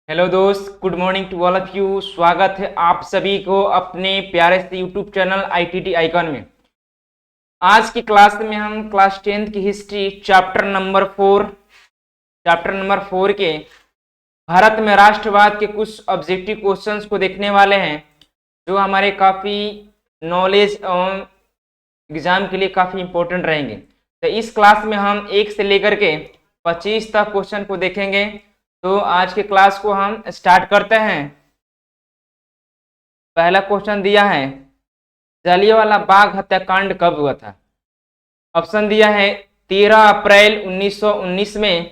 Hello दोस्त, good morning to all of you. स्वागत है आप सभी को अपने प्यारे से यूट्यूब चैनल आईटीटी आइकॉन में। आज की क्लास में हम क्लास 10th की हिस्ट्री चैप्टर नंबर 4 के भारत में राष्ट्रवाद के कुछ ऑब्जेक्टिव क्वेश्चंस को देखने वाले हैं, जो हमारे काफ़ी नॉलेज एवं एग्जाम के लिए काफ़ी इंपॉर्टेंट रहेंगे। तो इस क्लास में हम 1 से लेकर के 25 तक क्वेश्चन को देखेंगे। तो आज के क्लास को हम स्टार्ट करते हैं। पहला क्वेश्चन दिया है, जलियांवाला बाग हत्याकांड कब हुआ था? ऑप्शन दिया है 13 अप्रैल 1919 में,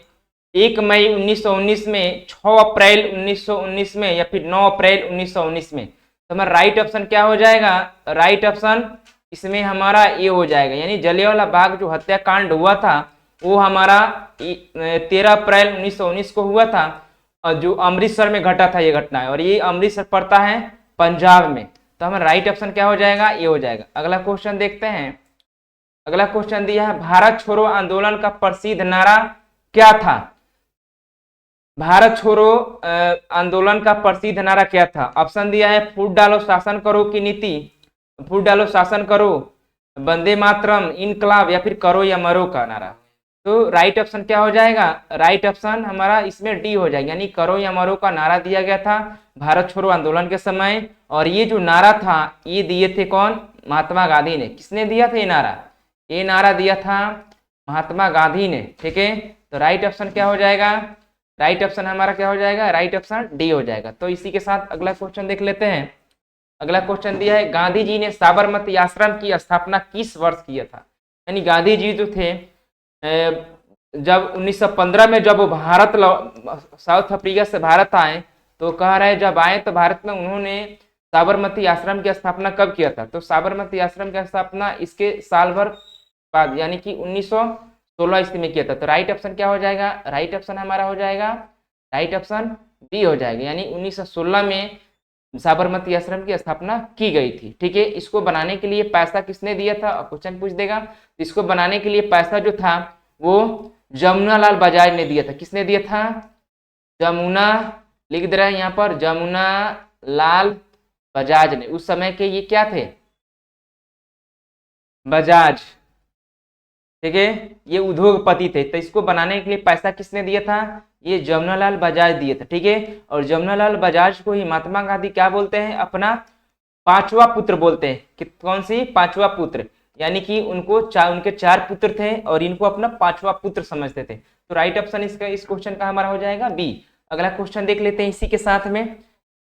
1 मई 1919 में, 6 अप्रैल 1919 में या फिर 9 अप्रैल 1919 में। तो हमारा राइट ऑप्शन क्या हो जाएगा? राइट ऑप्शन इसमें हमारा ये हो जाएगा, यानी जलियांवाला बाग जो हत्याकांड हुआ था वो हमारा 13 अप्रैल 1919 को हुआ था, और जो अमृतसर में घटा था ये घटना है, और ये अमृतसर पड़ता है पंजाब में। तो हमारा राइट ऑप्शन क्या हो जाएगा? ये हो जाएगा। अगला क्वेश्चन देखते हैं। अगला क्वेश्चन दिया है, भारत छोड़ो आंदोलन का प्रसिद्ध नारा क्या था? भारत छोड़ो आंदोलन का प्रसिद्ध नारा क्या था? ऑप्शन दिया है, फूट डालो शासन करो की नीति, फूट डालो शासन करो, वंदे मातरम, इनकलाब या फिर करो या मरो का नारा। तो राइट ऑप्शन क्या हो जाएगा? राइट ऑप्शन हमारा इसमें डी हो जाएगा, यानी करो या मरो का नारा दिया गया था भारत छोड़ो आंदोलन के समय। और ये जो नारा था ये दिए थे कौन? महात्मा गांधी ने। किसने दिया था ये नारा? ये नारा दिया था महात्मा गांधी ने। ठीक है, तो राइट ऑप्शन क्या हो जाएगा? राइट ऑप्शन हमारा क्या हो जाएगा? राइट ऑप्शन डी हो जाएगा। तो इसी के साथ अगला क्वेश्चन देख लेते हैं। अगला क्वेश्चन दिया है, गांधी जी ने साबरमती आश्रम की स्थापना किस वर्ष किया था? यानी गांधी जी जो थे जब 1915 में जब वो साउथ अफ्रीका से भारत आए, तो कह रहे जब आए तो भारत में उन्होंने साबरमती आश्रम की स्थापना कब किया था? तो साबरमती आश्रम की स्थापना इसके साल भर बाद यानी कि 1916 ईस्वी में किया था। तो राइट ऑप्शन क्या हो जाएगा? राइट ऑप्शन हमारा हो जाएगा राइट ऑप्शन बी हो जाएगा, यानी 1916 में साबरमती आश्रम की स्थापना की गई थी। ठीक है, इसको बनाने के लिए पैसा किसने दिया था? क्वेश्चन पूछ देगा। इसको बनाने के लिए पैसा जो था वो जमुनालाल बजाज ने दिया था। किसने दिया था? जमुना, लिख दे रहे हैं यहाँ पर, जमुना लाल बजाज ने। उस समय के ये क्या थे? बजाज। ठीक है, ये उद्योगपति थे। तो इसको बनाने के लिए पैसा किसने दिया था? ये जमुनालाल बजाज दिए थे। ठीक है, और जमुनालाल बजाज को ही महात्मा गांधी क्या बोलते हैं? अपना पांचवा पुत्र बोलते हैं। कि कौन सी? पांचवा पुत्र, यानी कि उनके 4 पुत्र थे और इनको अपना पांचवा पुत्र समझते थे। तो राइट ऑप्शन इस क्वेश्चन का हमारा हो जाएगा बी। अगला क्वेश्चन देख लेते हैं इसी के साथ में।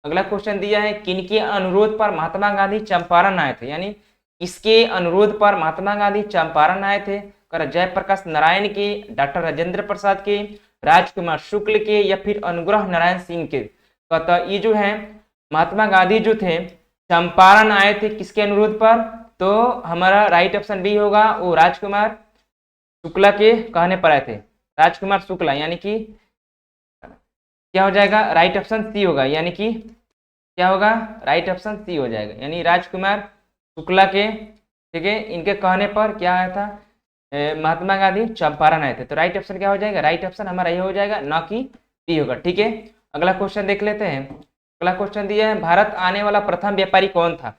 अगला क्वेश्चन दिया है, किनके अनुरोध पर महात्मा गांधी चंपारण आए थे? यानी इसके अनुरोध पर महात्मा गांधी चंपारण आए थे? जयप्रकाश नारायण के, डॉक्टर राजेंद्र प्रसाद के, राजकुमार शुक्ल के या फिर अनुग्रह नारायण सिंह के? कहता ये जो है महात्मा गांधी जो थे चंपारण आए थे किसके अनुरोध पर? तो हमारा राइट ऑप्शन बी होगा, वो राजकुमार शुक्ला के कहने पर आए थे। राजकुमार शुक्ला, यानी कि क्या हो जाएगा? राइट ऑप्शन सी होगा, यानी कि क्या होगा? राइट ऑप्शन सी हो जाएगा, यानी राजकुमार शुक्ला के, ठीक है, इनके कहने पर क्या आया था? महात्मा गांधी चंपारण आए थे। तो राइट ऑप्शन क्या हो जाएगा? राइट ऑप्शन हमारा ये हो जाएगा, ना कि बी होगा। ठीक है, अगला क्वेश्चन देख लेते हैं। अगला क्वेश्चन दिया है, भारत आने वाला प्रथम व्यापारी कौन था?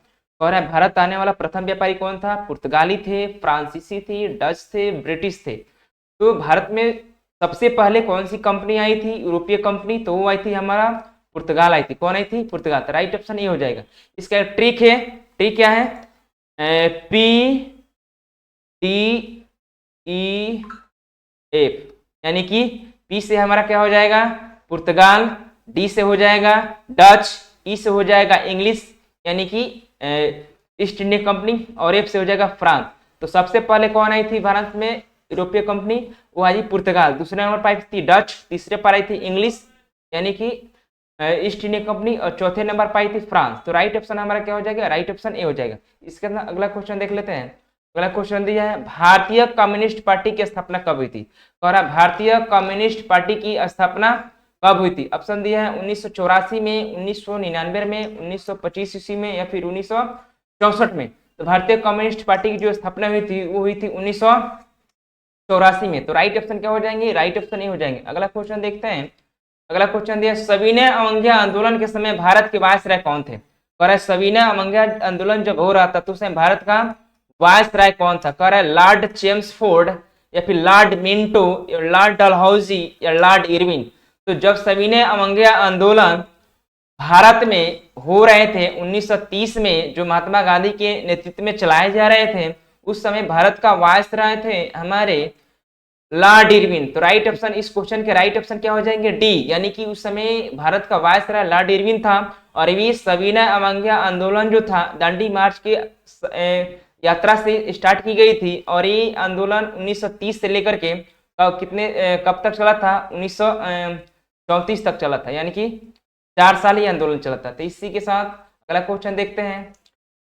कह रहा है भारत आने वाला प्रथम व्यापारी कौन था? पुर्तगाली थे, फ्रांसीसी थी, डच थे, ब्रिटिश थे? तो भारत में सबसे पहले कौन सी कंपनी आई थी? यूरोपीय कंपनी। तो वो आई थी हमारा पुर्तगाल आई थी। कौन आई थी? पुर्तगाल। तो राइट ऑप्शन ये हो जाएगा। इसका ट्रिक है, ट्रिक क्या है? पी टी ई एफ, यानी कि पी से हमारा क्या हो जाएगा? पुर्तगाल, डी से हो जाएगा डच, ई से हो जाएगा इंग्लिश यानी कि ईस्ट इंडिया कंपनी, और एफ से हो जाएगा फ्रांस। तो सबसे पहले कौन आई थी भारत में यूरोपीय कंपनी? वो आई थी पुर्तगाल। दूसरे नंबर पर आई थी डच, तीसरे पर आई थी इंग्लिश यानी कि ईस्ट इंडिया कंपनी, और चौथे नंबर पर आई थी फ्रांस। तो राइट ऑप्शन हमारा क्या हो जाएगा? राइट ऑप्शन ए हो जाएगा। इसके अंदर अगला क्वेश्चन देख लेते हैं। अगला क्वेश्चन दिया है, भारतीय कम्युनिस्ट पार्टी की स्थापना कब हुई थी? कह रहा भारतीय कम्युनिस्ट पार्टी की स्थापना कब हुई थी? ऑप्शन दिया है 1984 में, 1999 में, 1925 ईस्वी में या फिर 1964 में। तो भारतीय कम्युनिस्ट पार्टी की जो स्थापना हुई थी वो हुई थी 1984 में। तो राइट ऑप्शन क्या हो जाएंगे? राइट ऑप्शन ए हो जाएंगे। अगला क्वेश्चन देखते हैं। अगला क्वेश्चन दिया सविनय अवज्ञा आंदोलन के समय भारत के वायसराय कौन थे? कह रहा है सविनय अवज्ञा आंदोलन जब हो रहा था तो उस समय भारत का वायसराय कौन था? कह रहा है लॉर्ड चेम्सफोर्ड या फिर लॉर्ड मिंटो या लॉर्ड डलहौजी या लॉर्ड इरविन। तो जब सविनय अवज्ञा आंदोलन भारत में हो रहे थे 1930 में, जो महात्मा गांधी के नेतृत्व में चलाए जा रहे थे, उस समय भारत का वायसराय थे हमारे लॉर्ड इरविन। तो राइट ऑप्शन, इस क्वेश्चन के राइट ऑप्शन क्या हो जाएंगे? डी, यानी कि उस समय भारत का वायसराय लॉर्ड इरविन था। और ये सविनय अवज्ञा आंदोलन जो था दांडी मार्च की यात्रा से स्टार्ट की गई थी और ये आंदोलन 1930 से लेकर के कब तक चला था? 1934 तक चला था, यानी कि 4 साल ही आंदोलन चला था। तो इसी के साथ अगला क्वेश्चन देखते हैं।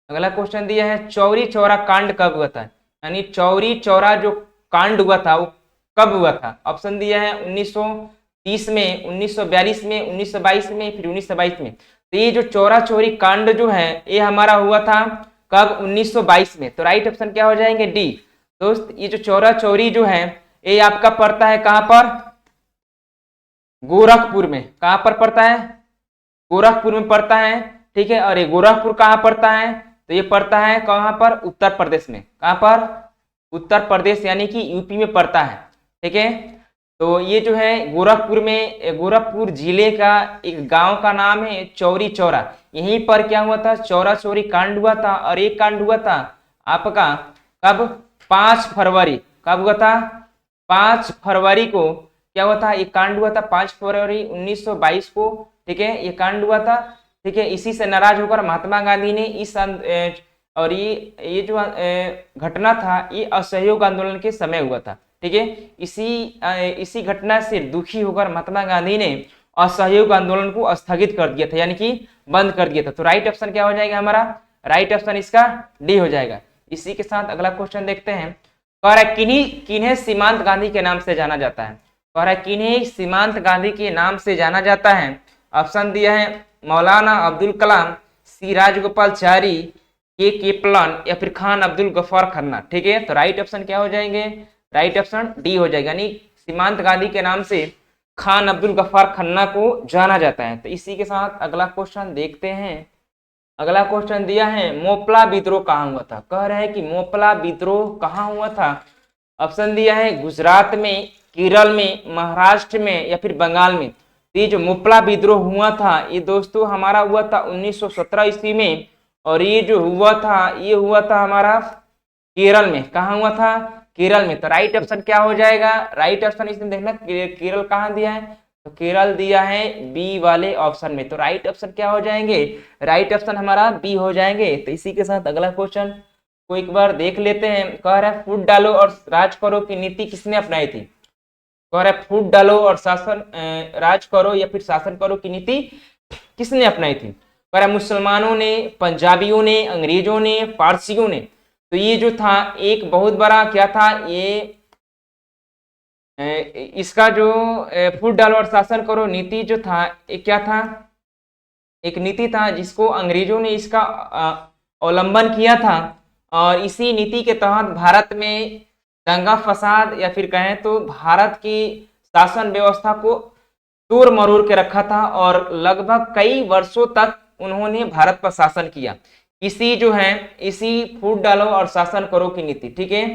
अगला क्वेश्चन दिया है चौरी चौरा कांड कब हुआ था? यानी चौरी चौरा जो कांड हुआ था वो कब हुआ था? ऑप्शन दिया है 1930 में, 1942 में, 1922 में, फिर 1922 में। तो ये जो चौरा चौरी कांड जो है ये हमारा हुआ था कब? 1922 में। तो राइट ऑप्शन क्या हो जाएंगे? डी। दोस्त ये जो चौरा चौरी जो है ये आपका पड़ता है कहां पर? गोरखपुर में। कहां पर पड़ता है? गोरखपुर में पड़ता है, ठीक है। और ये गोरखपुर कहां पड़ता है? तो ये पड़ता है कहां पर? उत्तर प्रदेश में। कहां पर? उत्तर प्रदेश, यानी कि यूपी में पड़ता है, ठीक है। तो ये जो है गोरखपुर में, गोरखपुर जिले का एक गांव का नाम है चौरी चौरा। यहीं पर क्या हुआ था? चौरा चौरी कांड हुआ था। और एक कांड हुआ था आपका कब? 5 फरवरी। कब हुआ था? 5 फरवरी को क्या हुआ था? ये कांड हुआ था 5 फरवरी 1922 को, ठीक है। ये कांड हुआ था, ठीक है। इसी से नाराज होकर महात्मा गांधी ने इस और ये जो घटना था ये असहयोग आंदोलन के समय हुआ था, ठीक है। इसी घटना से दुखी होकर महात्मा गांधी ने असहयोग आंदोलन को स्थगित कर दिया था, यानी कि बंद कर दिया था। तो राइट ऑप्शन क्या हो जाएगा हमारा? राइट ऑप्शन इसका डी हो जाएगा। इसी के साथ अगला क्वेश्चन देखते हैं। कह रहा है किन्हें सीमांत गांधी के नाम से जाना जाता है? कह रहा है किन्हें सीमांत गांधी के नाम से जाना जाता है? ऑप्शन दिया है मौलाना अब्दुल कलाम, सी राजगोपालचारी, के प्लान या फिर खान अब्दुल गफ्फार खन्ना, ठीक है। तो राइट ऑप्शन क्या हो जाएंगे? राइट ऑप्शन डी हो जाएगा, यानी सीमांत गांधी के नाम से खान अब्दुल गफ्फार खन्ना को जाना जाता है। तो इसी के साथ अगला क्वेश्चन देखते हैं। अगला क्वेश्चन दिया है मोपला विद्रोह कहाँ हुआ था? कह रहे हैं कि मोपला विद्रोह कहाँ हुआ था? ऑप्शन दिया है गुजरात में, केरल में, महाराष्ट्र में या फिर बंगाल में। तो ये जो मोपला विद्रोह हुआ था ये दोस्तों हमारा हुआ था 1917 ईस्वी में। और ये जो हुआ था ये हुआ था हमारा केरल में। कहाँ हुआ था? केरल में। तो राइट ऑप्शन क्या हो जाएगा? राइट ऑप्शन इसमें देखना केरल कहाँ दिया है? तो केरल दिया है बी वाले ऑप्शन में। तो राइट ऑप्शन क्या हो जाएंगे? राइट ऑप्शन हमारा बी हो जाएंगे। तो इसी के साथ अगला क्वेश्चन को एक बार देख लेते हैं। कह रहा है फूट डालो और राज करो की नीति किसने अपनाई थी? कह रहा है फूट डालो और राज करो या फिर शासन करो की नीति किसने अपनाई थी? कह रहा है मुसलमानों ने, पंजाबियों ने, अंग्रेजों ने, पारसियों ने। तो ये जो था एक बहुत बड़ा क्या था, ये इसका जो फूट डालो और शासन करो नीति जो था एक क्या था? एक नीति था जिसको अंग्रेजों ने इसका अवलंबन किया था। और इसी नीति के तहत भारत में दंगा फसाद या फिर कहें तो भारत की शासन व्यवस्था को तोड़ मरोड़ के रखा था और लगभग कई वर्षों तक उन्होंने भारत पर शासन किया। इसी फूट डालो और शासन करो की नीति, ठीक है।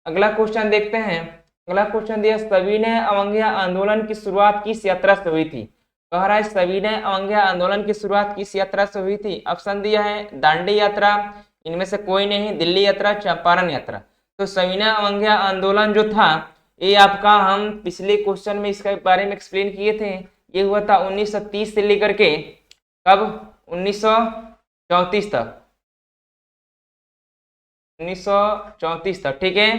अगला क्वेश्चन देखते हैं। अगला क्वेश्चन दिया सविनय अवज्ञा आंदोलन की शुरुआत किस यात्रा से हुई थी? कह रहा है सविनय अवज्ञा आंदोलन की शुरुआत किस यात्रा से हुई थी? ऑप्शन दिया है दांडी यात्रा, इनमें से कोई नहीं, दिल्ली यात्रा, चंपारण यात्रा। तो सविनय अवज्ञा आंदोलन जो था ये आपका हम पिछले क्वेश्चन में इसके बारे में एक्सप्लेन किए थे। ये हुआ था 1930 से लेकर के कब? 1934 तक, 1934 तक, ठीक है।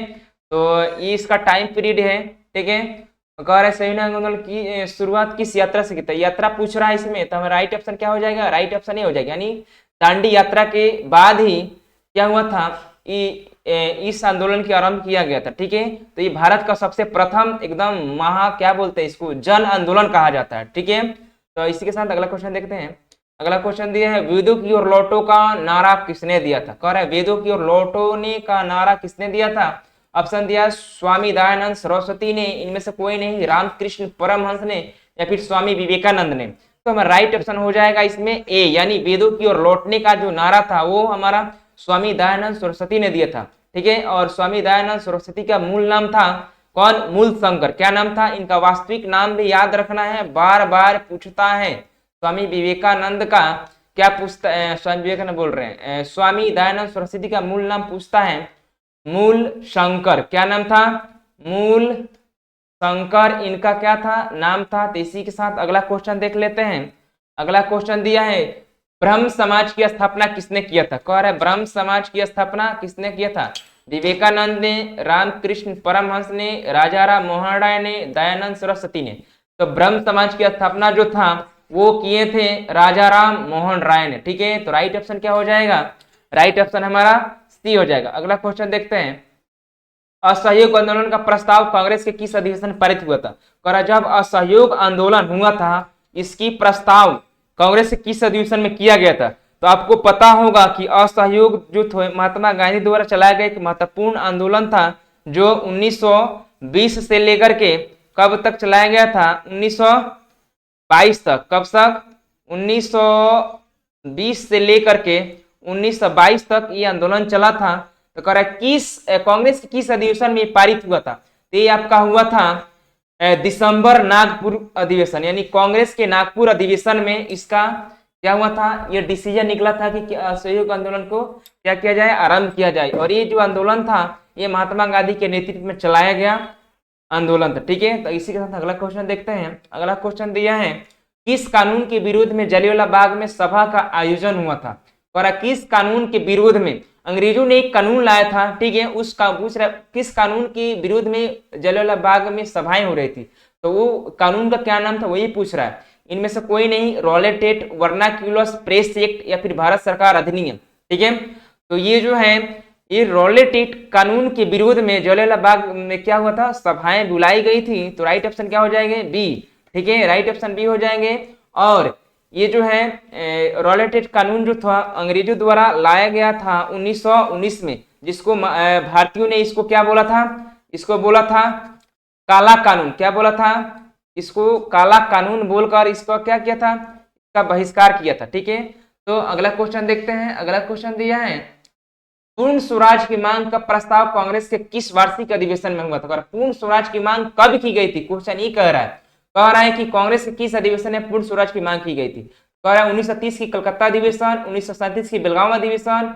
तो ये इसका टाइम पीरियड है, ठीक है। कह रहा है सविनय आंदोलन की शुरुआत किस यात्रा से की थी? यात्रा पूछ रहा है इसमें, तो हमें राइट ऑप्शन क्या हो जाएगा? राइट ऑप्शन ही हो जाएगा, यानी दांडी यात्रा के बाद ही क्या हुआ था, इस आंदोलन की आरंभ किया गया था, ठीक है। तो ये भारत का सबसे प्रथम एकदम क्या बोलते हैं इसको, जन आंदोलन कहा जाता है, ठीक है। तो इसी के साथ अगला क्वेश्चन देखते हैं। अगला क्वेश्चन दिया है वेदों की ओर लौटो का नारा किसने दिया था? कह रहा है वेदों की ओर लौटोने का नारा किसने दिया था? ऑप्शन दिया स्वामी दयानंद सरस्वती ने, इनमें से कोई नहीं, रामकृष्ण परमहंस ने, या फिर स्वामी विवेकानंद ने? तो हमारा राइट ऑप्शन हो जाएगा इसमें ए, यानी वेदों की ओर लौटने का जो नारा था वो हमारा स्वामी दयानंद सरस्वती ने दिया था। ठीक है, और स्वामी दयानंद सरस्वती का मूल नाम था कौन? मूल शंकर। क्या नाम था इनका? वास्तविक नाम भी याद रखना है, बार बार पूछता है। स्वामी विवेकानंद का क्या पूछता है? स्वामी विवेकानंद बोल रहे हैं, स्वामी दयानंद सरस्वती का मूल नाम पूछता है मूल शंकर। क्या नाम था? मूल शंकर इनका क्या था? नाम था। तो इसी के साथ अगला क्वेश्चन देख लेते हैं। अगला क्वेश्चन दिया है ब्रह्म समाज की स्थापना किसने किया था? कह रहा है ब्रह्म समाज की स्थापना किसने किया था? विवेकानंद ने, रामकृष्ण परमहंस ने, राजाराम मोहन राय ने, दयानंद सरस्वती ने। तो ब्रह्म समाज की स्थापना जो था वो किए थे राजाराम मोहन राय ने। ठीक है, तो राइट ऑप्शन क्या हो जाएगा? राइट ऑप्शन हमारा सी हो जाएगा। अगला क्वेश्चन देखते हैं। असहयोग आंदोलन का प्रस्ताव कांग्रेस के किस अधिवेशन में पारित हुआ था? कह जब असहयोग आंदोलन हुआ था इसकी प्रस्ताव कांग्रेस के किस अधिवेशन में किया गया था? तो आपको पता होगा कि असहयोग जो महात्मा गांधी द्वारा चलाया गया एक महत्वपूर्ण आंदोलन था जो 1920 से लेकर के कब तक चलाया गया था? 1922 तक। कब तक? 1920 से लेकर के 1922 तक ये आंदोलन चला था। तो कह रहा है किस कांग्रेस के किस अधिवेशन में पारित हुआ था? तो ये आपका हुआ था दिसंबर नागपुर अधिवेशन, यानी कांग्रेस के नागपुर अधिवेशन में इसका क्या हुआ था? ये डिसीजन निकला था कि असहयोग आंदोलन को क्या किया जाए? आरंभ किया जाए। और ये जो आंदोलन था ये महात्मा गांधी के नेतृत्व में चलाया गया आंदोलन था। ठीक है, तो इसी के साथ अगला क्वेश्चन देखते हैं। अगला क्वेश्चन दिया है किस कानून के विरोध में जलियांवाला बाग में सभा का आयोजन हुआ था? और किस कानून के विरोध में? अंग्रेजों ने एक कानून लाया था। ठीक है, उसका पूछ रहा किस कानून के विरोध में जलियांवाला बाग में सभाएं हो रही थी? तो वो कानून का क्या नाम था वही पूछ रहा है। इनमें से कोई नहीं, रॉलेटेट वर्नाक्यूलस प्रेस एक्ट या फिर भारत सरकार अधिनियम। ठीक है, तो ये जो है ये रॉलेटेट कानून के विरोध में जलियांवाला बाग में क्या हुआ था? सभाएं बुलाई गई थी। तो राइट ऑप्शन क्या हो जाएंगे? बी। ठीक है, राइट ऑप्शन बी हो जाएंगे। और ये जो है रॉलेटेड कानून जो था अंग्रेजों द्वारा लाया गया था 1919 में, जिसको भारतीयों ने इसको क्या बोला था? इसको बोला था काला कानून। क्या बोला था? इसको काला कानून बोलकर इसको क्या किया था? इसका बहिष्कार किया था। ठीक है, तो अगला क्वेश्चन देखते हैं। अगला क्वेश्चन दिया है पूर्ण स्वराज की मांग का प्रस्ताव कांग्रेस के किस वार्षिक अधिवेशन में हुआ था? पूर्ण स्वराज की मांग कब की गई थी? क्वेश्चन ये कह रहा है कि कांग्रेस के किस अधिवेशन में पूर्ण स्वराज की मांग की गई थी? कह रहा है 1930 की कलकत्ता अधिवेशन, 1937 की बेलगांव अधिवेशन,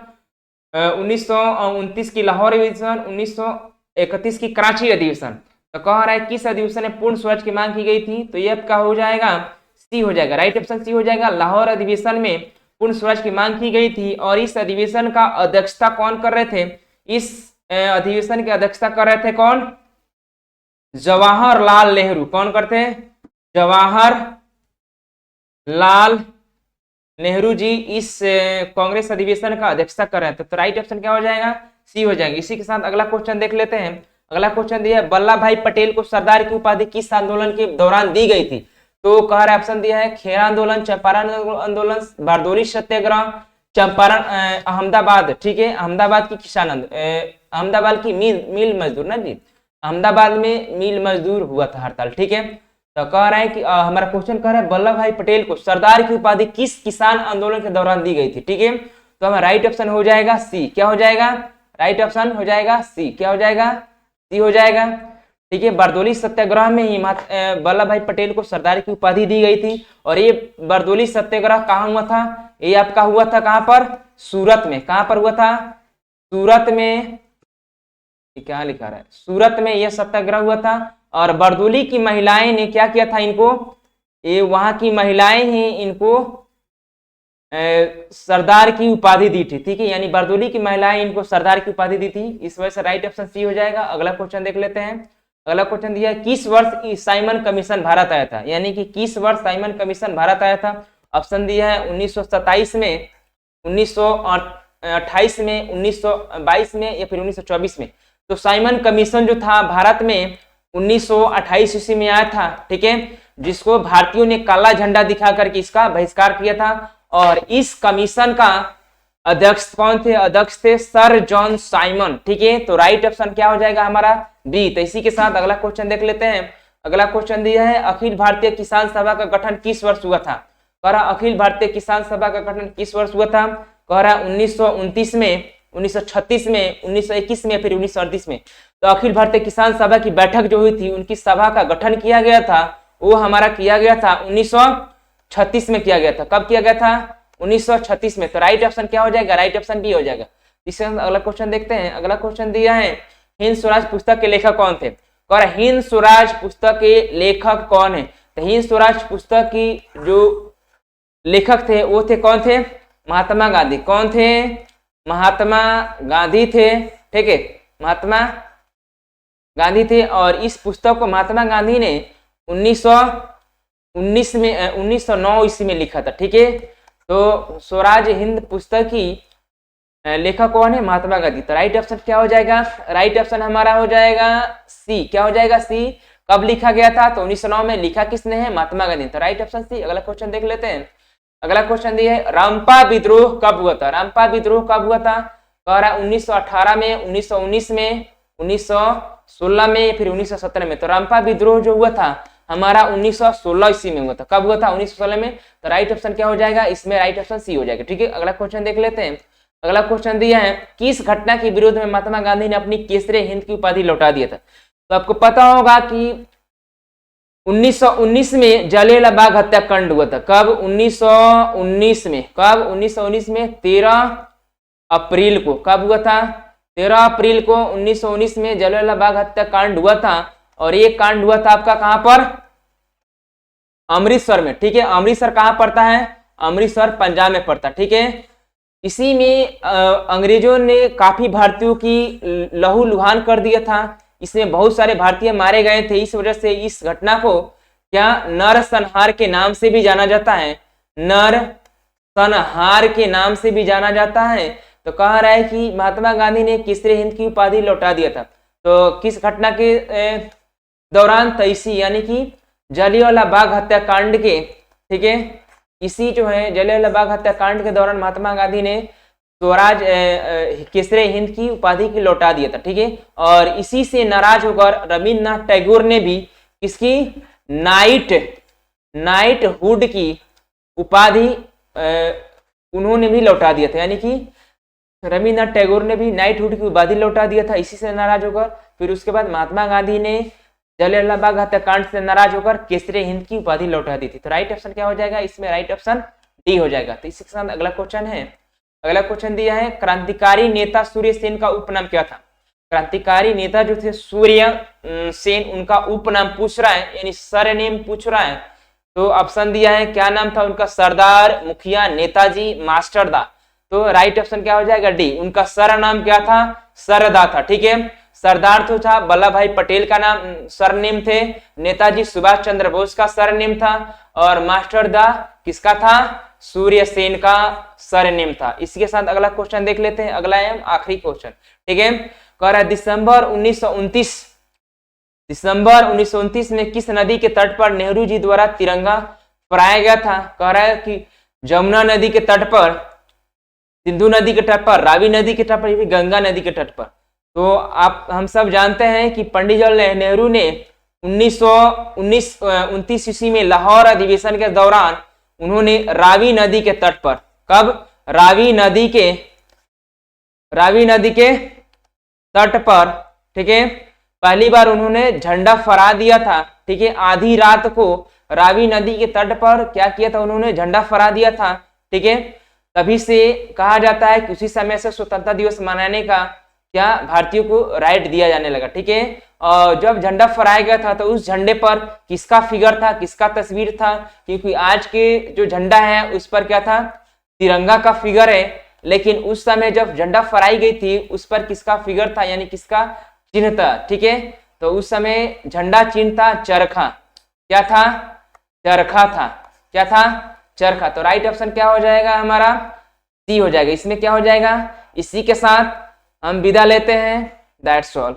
1929 की लाहौर अधिवेशन, 1931 की कराची अधिवेशन। तो कह रहा है किस अधिवेशन में पूर्ण स्वराज की मांग की गई थी? तो ये आपका हो जाएगा सी हो जाएगा। राइट ऑप्शन सी हो जाएगा। लाहौर अधिवेशन में पूर्ण स्वराज की मांग की गई थी। और इस अधिवेशन का अध्यक्षता कौन कर रहे थे? इस अधिवेशन की अध्यक्षता कर रहे थे कौन? जवाहरलाल नेहरू। कौन करते हैं? जवाहरलाल नेहरू जी इस कांग्रेस अधिवेशन का अध्यक्षता कर रहे थे। तो राइट ऑप्शन क्या हो जाएगा? सी हो जाएगा। इसी के साथ अगला क्वेश्चन देख लेते हैं। अगला क्वेश्चन दिया है वल्लभ भाई पटेल को सरदार की उपाधि किस आंदोलन के दौरान दी गई थी? तो कह रहा ऑप्शन दिया है खेरा आंदोलन, चंपारण आंदोलन, बारदोली सत्याग्रह, चंपारण, अहमदाबाद। ठीक है, अहमदाबाद की किसान अहमदाबाद की मिल मजदूर ना जी, अहमदाबाद में मिल मजदूर हुआ था हड़ताल। ठीक है, तो कह रहा है कि हमारा क्वेश्चन कह रहा है वल्लभ भाई पटेल को सरदार की उपाधि किस किसान आंदोलन के दौरान दी गई थी? ठीक है, तो हमारा राइट ऑप्शन हो जाएगा सी। क्या हो जाएगा? राइट ऑप्शन हो जाएगा सी। क्या हो जाएगा? सी हो जाएगा। ठीक है, बारदोली सत्याग्रह में ही वल्लभ भाई पटेल को सरदार की उपाधि दी गई थी। और ये बारदोली सत्याग्रह कहाँ हुआ था? ये आपका हुआ था कहाँ पर? सूरत में। कहाँ पर हुआ था? सूरत में। क्या लिखा रहा है? सूरत में यह सत्याग्रह हुआ था। और बारदोली की महिलाएं ने क्या किया था? इनको ये वहां की महिलाएं ही इनको सरदार की उपाधि दी थी। ठीक है, यानी बारदोली की महिलाएं इनको सरदार की उपाधि दी थी। इस वजह से राइट ऑप्शन सी हो जाएगा। अगला क्वेश्चन देख लेते हैं। अगला क्वेश्चन दिया है किस वर्ष साइमन कमीशन भारत आया था? यानी कि किस वर्ष साइमन कमीशन भारत आया था? ऑप्शन दिया है 1927 में, 1928 में, 1922 में या फिर 1924 में। तो साइमन कमीशन जो था भारत में 1928 ईस्वी में आया था। ठीक है, जिसको भारतीयों ने काला झंडा दिखा करके इसका बहिष्कार किया था। और इस कमीशन का अध्यक्ष कौन थे? अध्यक्ष थे सर जॉन साइमन। ठीक है, तो राइट ऑप्शन क्या हो जाएगा हमारा? बी। तो इसी के साथ अगला क्वेश्चन देख लेते हैं। अगला क्वेश्चन दिया है अखिल भारतीय किसान सभा का गठन किस वर्ष हुआ था। कह रहा अखिल भारतीय किसान सभा का गठन किस वर्ष हुआ था। कह रहा 1929 में, 1936 में, 1921 में, फिर 1938 में। तो अखिल भारतीय किसान सभा की बैठक जो हुई थी, उनकी सभा का गठन किया गया था, वो हमारा किया गया था 1936 में किया गया था। कब किया गया था? 1936 में। तो राइट ऑप्शन क्या हो जाएगा? राइट ऑप्शन बी हो जाएगा। इससे अगला क्वेश्चन देखते हैं। अगला क्वेश्चन दिया है हिंद स्वराज पुस्तक के लेखक कौन थे। और हिंद स्वराज पुस्तक के लेखक कौन है? तो हिंद स्वराज पुस्तक की जो लेखक थे वो थे, कौन थे? महात्मा गांधी। कौन थे? महात्मा गांधी थे। ठीक है, महात्मा गांधी थे। और इस पुस्तक को महात्मा गांधी ने 1909 ईस्वी में लिखा था। ठीक है, तो स्वराज हिंद पुस्तक की लेखक कौन है? महात्मा गांधी। तो राइट ऑप्शन क्या हो जाएगा? राइट ऑप्शन हमारा हो जाएगा सी। क्या हो जाएगा? सी। कब लिखा गया था? तो 1909 में। लिखा किसने है? महात्मा गांधी। तो राइट ऑप्शन सी। अगला क्वेश्चन देख लेते हैं। अगला क्वेश्चन दिया है रामपा विद्रोह कब हुआ था। रामपा विद्रोह कब हुआ था? कह रहा 1918 में, 1919 में, 1916 में, फिर 1917 में। तो रामपा विद्रोह जो हुआ था हमारा 1916 ईस्वी में हुआ था। कब हुआ था? 1916 में। तो राइट ऑप्शन क्या हो जाएगा? इसमें राइट ऑप्शन सी हो जाएगा। ठीक है, अगला क्वेश्चन देख लेते हैं। अगला क्वेश्चन दिया है किस घटना के विरोध में महात्मा गांधी ने अपनी केसरे हिंद की उपाधि लौटा दिया था। तो आपको पता होगा कि 1919 में जलियांवाला बाग हत्याकांड हुआ था। कब? 1919 में। कब? 1919 में 13 अप्रैल को। कब हुआ था? 13 अप्रैल को 1919 में जलियांवाला बाग हत्याकांड हुआ था। और ये कांड हुआ था आपका कहां पर? अमृतसर में। ठीक है, अमृतसर कहां पड़ता है? अमृतसर पंजाब में पड़ता। ठीक है, इसी में अंग्रेजों ने काफी भारतीयों की लहू लुहान कर दिया था। इसमें बहुत सारे भारतीय मारे गए थे। इस वजह से इस घटना को क्या नरसंहार के नाम से भी जाना जाता है। नरसंहार के नाम से भी जाना जाता है। तो कह रहा है कि महात्मा गांधी ने केसरे हिंद की उपाधि लौटा दिया था। तो किस घटना के दौरान? तो इसी यानी कि जलियांवाला बाग हत्याकांड के। ठीक है, इसी जो है जलियांवाला बाग हत्याकांड के दौरान महात्मा गांधी ने स्वराज केसरे हिंद की उपाधि की लौटा दिया था। ठीक है, और इसी से नाराज होकर रविन्द्रनाथ टैगोर ने भी इसकी नाइटहुड की उपाधि उन्होंने भी लौटा दिया था। यानी कि रविन्द्रनाथ टैगोर ने भी नाइटहुड की उपाधि लौटा दिया था इसी से नाराज होकर। फिर उसके बाद महात्मा गांधी ने जलियांवाला बाग हत्याकांड से नाराज होकर केसरे हिंद की उपाधि लौटा दी थी। तो राइट ऑप्शन क्या हो जाएगा? इसमें राइट ऑप्शन डी हो जाएगा। तो इसी के साथ अगला क्वेश्चन है। अगला क्वेश्चन दिया है क्रांतिकारी नेता सूर्य सेन का उपनाम क्या था। क्रांतिकारी नेता जो थे सूर्य सेन, उनका उपनाम पूछ रहा है, यानी सरनेम पूछ रहा है। तो ऑप्शन दिया है, क्या नाम था उनका? सरदार, मुखिया, नेताजी, मास्टरदा। तो राइट ऑप्शन क्या हो जाएगा? डी। उनका सरनाम क्या था? सरदा था। ठीक है, सरदार तो था वल्लभ भाई पटेल का नाम सरनेम थे, नेताजी सुभाष चंद्र बोस का सरनेम था, और मास्टरदा किसका था? सूर्य सेन का सरनेम था। इसके साथ अगला क्वेश्चन देख लेते हैं। अगला है आखिरी क्वेश्चन। ठीक है, कह रहा है दिसंबर 1929 में किस नदी के तट पर नेहरू जी द्वारा तिरंगा फहराया गया था। कह रहा है कि जमुना नदी के तट पर, सिंधु नदी के तट पर, रावी नदी के तट पर, गंगा नदी के तट पर। तो हम सब जानते हैं कि पंडित जवाहरलाल नेहरू ने 1929 ईस्वी में लाहौर अधिवेशन के दौरान उन्होंने रावी नदी के तट पर, कब? रावी नदी के तट पर, ठीक है, पहली बार उन्होंने झंडा फहरा दिया था। ठीक है, आधी रात को रावी नदी के तट पर क्या किया था? उन्होंने झंडा फहरा दिया था। ठीक है, तभी से कहा जाता है कि उसी समय से स्वतंत्रता दिवस मनाने का क्या भारतीयों को राइट दिया जाने लगा। ठीक है, और जब झंडा फहराया गया था तो उस झंडे पर किसका फिगर था, किसका तस्वीर था? क्योंकि आज के जो झंडा है उस पर क्या था? तिरंगा का फिगर है, लेकिन उस समय जब झंडा फहराई गई थी उस पर किसका फिगर था, यानी किसका चिन्ह था? ठीक है, तो उस समय झंडा चिन्ह था चरखा। क्या था? चरखा था। क्या था? चरखा। तो राइट ऑप्शन क्या हो जाएगा हमारा? सी हो जाएगा। इसमें क्या हो जाएगा? इसी के साथ हम विदा लेते हैं। That's all.